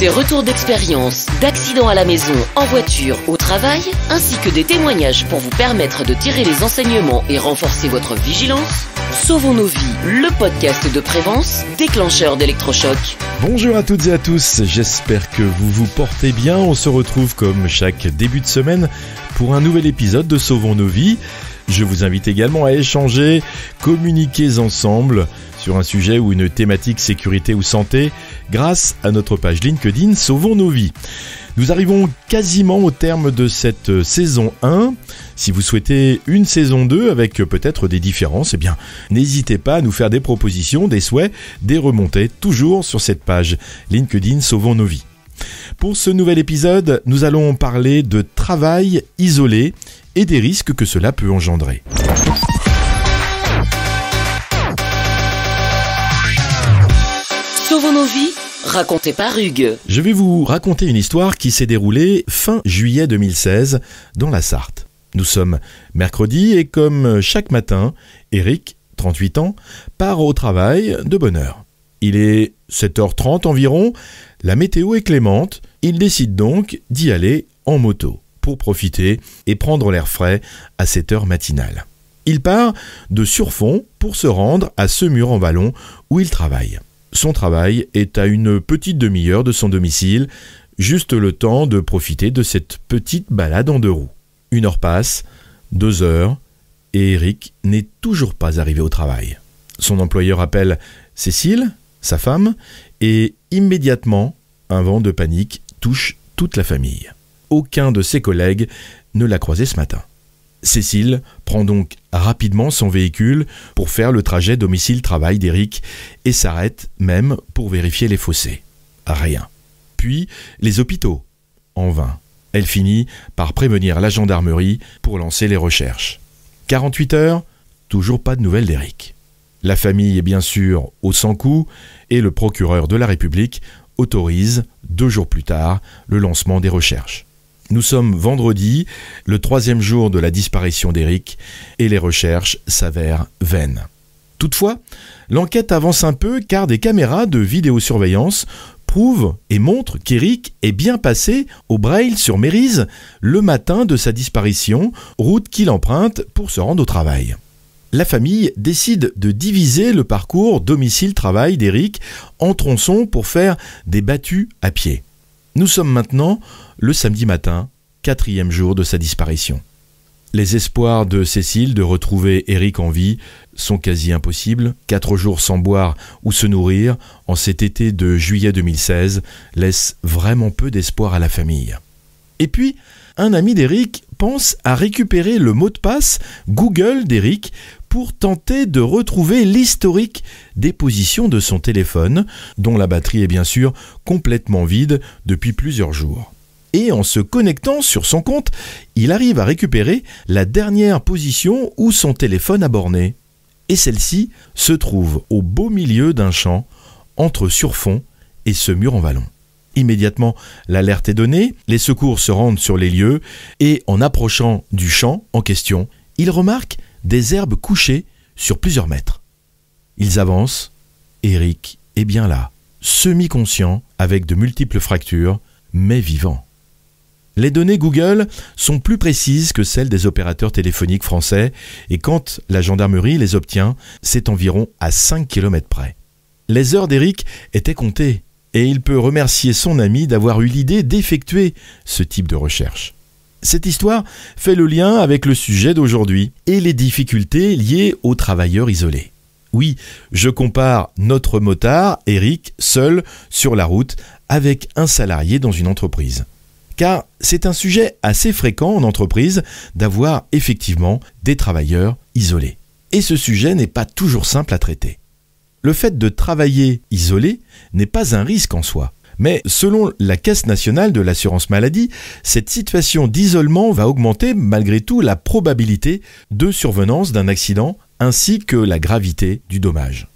Des retours d'expérience, d'accidents à la maison, en voiture, au travail, ainsi que des témoignages pour vous permettre de tirer les enseignements et renforcer votre vigilance. Sauvons nos vies, le podcast de Prévence, déclencheur d'électrochoc. Bonjour à toutes et à tous, j'espère que vous vous portez bien. On se retrouve comme chaque début de semaine pour un nouvel épisode de Sauvons nos vies. Je vous invite également à échanger, communiquer ensemble sur un sujet ou une thématique sécurité ou santé grâce à notre page LinkedIn Sauvons nos vies. Nous arrivons quasiment au terme de cette saison 1. Si vous souhaitez une saison 2 avec peut-être des différences, n'hésitez pas à nous faire des propositions, des souhaits, des remontées, toujours sur cette page LinkedIn Sauvons nos vies. Pour ce nouvel épisode, nous allons parler de travail isolé et des risques que cela peut engendrer. Sauvons nos vies, raconté par Hugues. Je vais vous raconter une histoire qui s'est déroulée fin juillet 2016 dans la Sarthe. Nous sommes mercredi et comme chaque matin, Eric, 38 ans, part au travail de bonne heure. Il est 7h30 environ, la météo est clémente, il décide donc d'y aller en moto pour profiter et prendre l'air frais à cette heure matinale. Il part de Surfont pour se rendre à Semur-en-Vallon où il travaille. Son travail est à une petite demi-heure de son domicile, juste le temps de profiter de cette petite balade en 2 roues. 1 heure passe, 2 heures, et Eric n'est toujours pas arrivé au travail. Son employeur appelle Cécile, sa femme, et immédiatement, un vent de panique touche toute la famille. Aucun de ses collègues ne l'a croisé ce matin. Cécile prend donc rapidement son véhicule pour faire le trajet domicile-travail d'Eric et s'arrête même pour vérifier les fossés. Rien. Puis les hôpitaux. En vain. Elle finit par prévenir la gendarmerie pour lancer les recherches. 48 heures, toujours pas de nouvelles d'Eric. La famille est bien sûr au sans-coup et le procureur de la République autorise 2 jours plus tard le lancement des recherches. Nous sommes vendredi, le 3e jour de la disparition d'Eric, et les recherches s'avèrent vaines. Toutefois, l'enquête avance un peu car des caméras de vidéosurveillance prouvent et montrent qu'Eric est bien passé au Breil sur Mérise le matin de sa disparition, route qu'il emprunte pour se rendre au travail. La famille décide de diviser le parcours domicile-travail d'Eric en tronçons pour faire des battues à pied. Nous sommes maintenant le samedi matin, 4e jour de sa disparition. Les espoirs de Cécile de retrouver Eric en vie sont quasi impossibles. 4 jours sans boire ou se nourrir en cet été de juillet 2016 laissent vraiment peu d'espoir à la famille. Et puis, un ami d'Eric pense à récupérer le mot de passe Google d'Eric pour tenter de retrouver l'historique des positions de son téléphone, dont la batterie est bien sûr complètement vide depuis plusieurs jours. Et en se connectant sur son compte, il arrive à récupérer la dernière position où son téléphone a borné. Et celle-ci se trouve au beau milieu d'un champ entre Surfont et Semur-en-Vallon. Immédiatement, l'alerte est donnée, les secours se rendent sur les lieux et en approchant du champ en question, ils remarquent des herbes couchées sur plusieurs mètres. Ils avancent, Eric est bien là, semi-conscient, avec de multiples fractures, mais vivant. Les données Google sont plus précises que celles des opérateurs téléphoniques français et quand la gendarmerie les obtient, c'est environ à 5 km près. Les heures d'Eric étaient comptées et il peut remercier son ami d'avoir eu l'idée d'effectuer ce type de recherche. Cette histoire fait le lien avec le sujet d'aujourd'hui et les difficultés liées aux travailleurs isolés. Oui, je compare notre motard, Eric, seul sur la route avec un salarié dans une entreprise. Car c'est un sujet assez fréquent en entreprise d'avoir effectivement des travailleurs isolés. Et ce sujet n'est pas toujours simple à traiter. Le fait de travailler isolé n'est pas un risque en soi. Mais selon la Caisse nationale de l'assurance maladie, cette situation d'isolement va augmenter malgré tout la probabilité de survenance d'un accident ainsi que la gravité du dommage.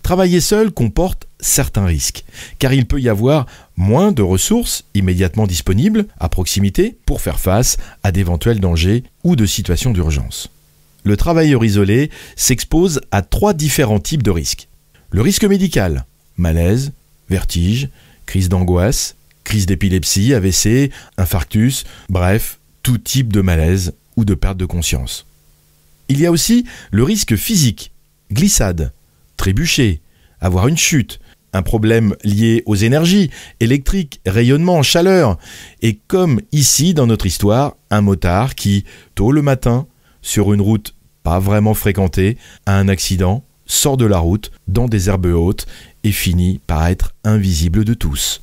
Travailler seul comporte certains risques, car il peut y avoir moins de ressources immédiatement disponibles à proximité pour faire face à d'éventuels dangers ou de situations d'urgence. Le travailleur isolé s'expose à 3 différents types de risques. Le risque médical, malaise, vertige, crise d'angoisse, crise d'épilepsie, AVC, infarctus, bref, tout type de malaise ou de perte de conscience. Il y a aussi le risque physique, glissade, trébucher, avoir une chute, un problème lié aux énergies, électriques, rayonnement, chaleur, et comme ici dans notre histoire, un motard qui, tôt le matin, sur une route pas vraiment fréquentée, a un accident, sort de la route, dans des herbes hautes, et finit par être invisible de tous.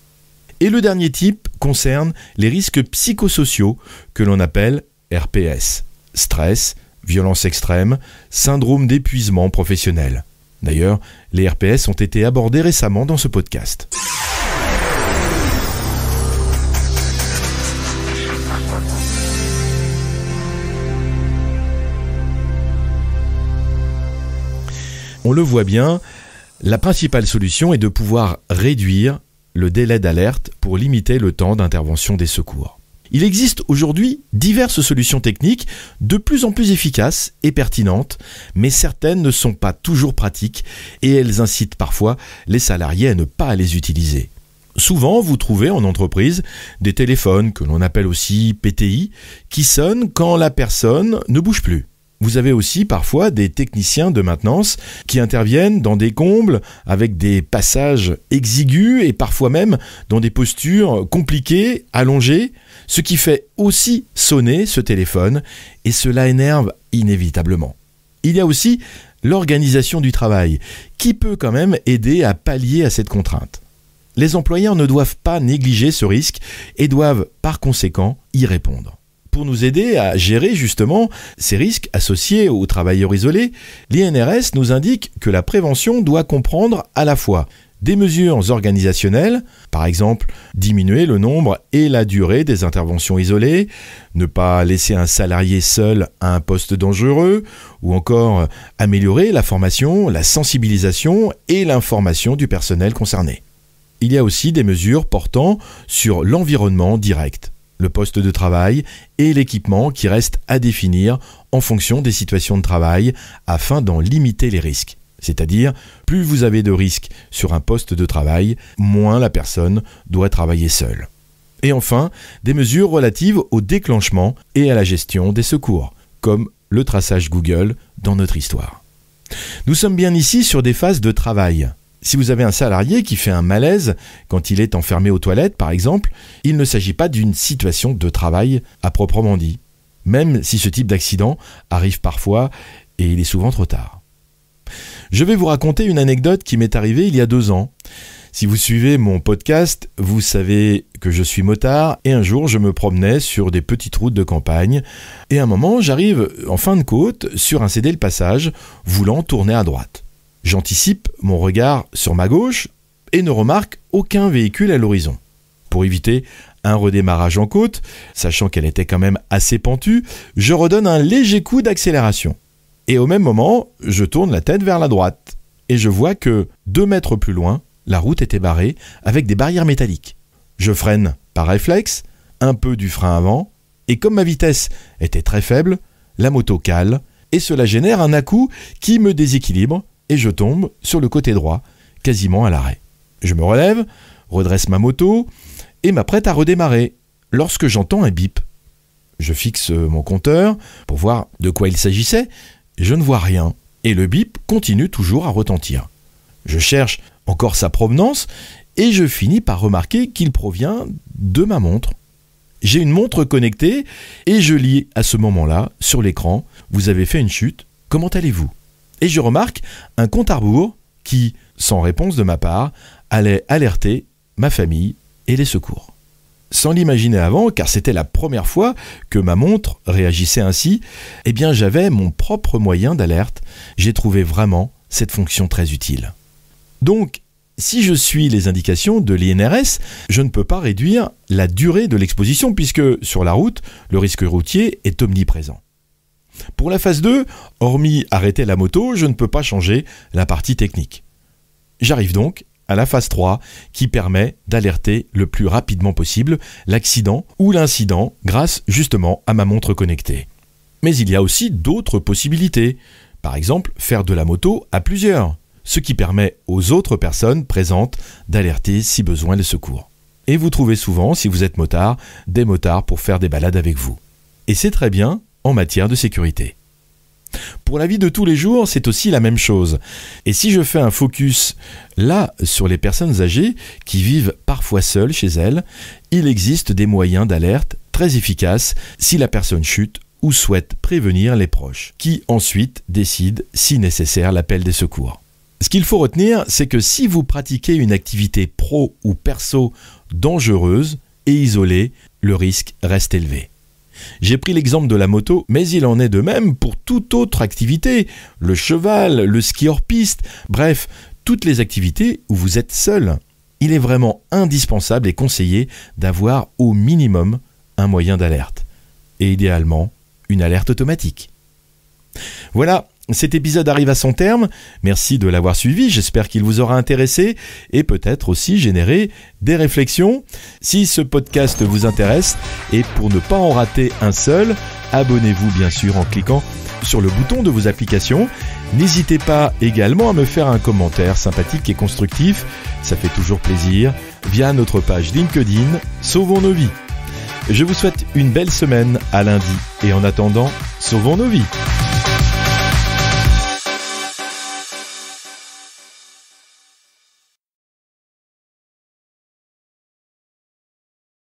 Et le dernier type concerne les risques psychosociaux que l'on appelle RPS, stress, violence extrême, syndrome d'épuisement professionnel. D'ailleurs, les RPS ont été abordés récemment dans ce podcast. On le voit bien, la principale solution est de pouvoir réduire le délai d'alerte pour limiter le temps d'intervention des secours. Il existe aujourd'hui diverses solutions techniques de plus en plus efficaces et pertinentes, mais certaines ne sont pas toujours pratiques et elles incitent parfois les salariés à ne pas les utiliser. Souvent, vous trouvez en entreprise des téléphones, que l'on appelle aussi PTI, qui sonnent quand la personne ne bouge plus. Vous avez aussi parfois des techniciens de maintenance qui interviennent dans des combles avec des passages exigus et parfois même dans des postures compliquées, allongées, ce qui fait aussi sonner ce téléphone et cela énerve inévitablement. Il y a aussi l'organisation du travail qui peut quand même aider à pallier à cette contrainte. Les employeurs ne doivent pas négliger ce risque et doivent par conséquent y répondre. Pour nous aider à gérer justement ces risques associés aux travailleurs isolés, l'INRS nous indique que la prévention doit comprendre à la fois des mesures organisationnelles, par exemple diminuer le nombre et la durée des interventions isolées, ne pas laisser un salarié seul à un poste dangereux, ou encore améliorer la formation, la sensibilisation et l'information du personnel concerné. Il y a aussi des mesures portant sur l'environnement direct, le poste de travail et l'équipement qui restent à définir en fonction des situations de travail afin d'en limiter les risques. C'est-à-dire, plus vous avez de risques sur un poste de travail, moins la personne doit travailler seule. Et enfin, des mesures relatives au déclenchement et à la gestion des secours, comme le traçage Google dans notre histoire. Nous sommes bien ici sur des phases de travail. Si vous avez un salarié qui fait un malaise quand il est enfermé aux toilettes, par exemple, il ne s'agit pas d'une situation de travail à proprement dit, même si ce type d'accident arrive parfois et il est souvent trop tard. Je vais vous raconter une anecdote qui m'est arrivée il y a 2 ans. Si vous suivez mon podcast, vous savez que je suis motard et un jour je me promenais sur des petites routes de campagne et à un moment j'arrive en fin de côte sur un cédé le passage voulant tourner à droite. J'anticipe mon regard sur ma gauche et ne remarque aucun véhicule à l'horizon. Pour éviter un redémarrage en côte, sachant qu'elle était quand même assez pentue, je redonne un léger coup d'accélération. Et au même moment, je tourne la tête vers la droite et je vois que 2 mètres plus loin, la route était barrée avec des barrières métalliques. Je freine par réflexe, un peu du frein avant, et comme ma vitesse était très faible, la moto cale et cela génère un à-coup qui me déséquilibre et je tombe sur le côté droit, quasiment à l'arrêt. Je me relève, redresse ma moto et m'apprête à redémarrer lorsque j'entends un bip. Je fixe mon compteur pour voir de quoi il s'agissait. Je ne vois rien et le bip continue toujours à retentir. Je cherche encore sa provenance et je finis par remarquer qu'il provient de ma montre. J'ai une montre connectée et je lis à ce moment-là sur l'écran « Vous avez fait une chute, comment allez-vous ?» Et je remarque un compte à rebours qui, sans réponse de ma part, allait alerter ma famille et les secours. Sans l'imaginer avant, car c'était la première fois que ma montre réagissait ainsi, eh bien j'avais mon propre moyen d'alerte. J'ai trouvé vraiment cette fonction très utile. Donc, si je suis les indications de l'INRS, je ne peux pas réduire la durée de l'exposition puisque sur la route, le risque routier est omniprésent. Pour la phase 2, hormis arrêter la moto, je ne peux pas changer la partie technique. J'arrive donc à la phase 3 qui permet d'alerter le plus rapidement possible l'accident ou l'incident grâce justement à ma montre connectée. Mais il y a aussi d'autres possibilités. Par exemple, faire de la moto à plusieurs, ce qui permet aux autres personnes présentes d'alerter si besoin les secours. Et vous trouvez souvent, si vous êtes motard, des motards pour faire des balades avec vous. Et c'est très bien en matière de sécurité. Pour la vie de tous les jours, c'est aussi la même chose. Et si je fais un focus là sur les personnes âgées qui vivent parfois seules chez elles, il existe des moyens d'alerte très efficaces si la personne chute ou souhaite prévenir les proches, qui ensuite décident, si nécessaire, l'appel des secours. Ce qu'il faut retenir, c'est que si vous pratiquez une activité pro ou perso dangereuse et isolée, le risque reste élevé. J'ai pris l'exemple de la moto, mais il en est de même pour toute autre activité, le cheval, le ski hors piste, bref, toutes les activités où vous êtes seul. Il est vraiment indispensable et conseillé d'avoir au minimum un moyen d'alerte, et idéalement une alerte automatique. Voilà, cet épisode arrive à son terme. Merci de l'avoir suivi, j'espère qu'il vous aura intéressé et peut-être aussi généré des réflexions. Si ce podcast vous intéresse et pour ne pas en rater un seul, abonnez-vous bien sûr en cliquant sur le bouton de vos applications. N'hésitez pas également à me faire un commentaire sympathique et constructif, ça fait toujours plaisir, via notre page LinkedIn Sauvons nos vies. Je vous souhaite une belle semaine à lundi et en attendant, sauvons nos vies.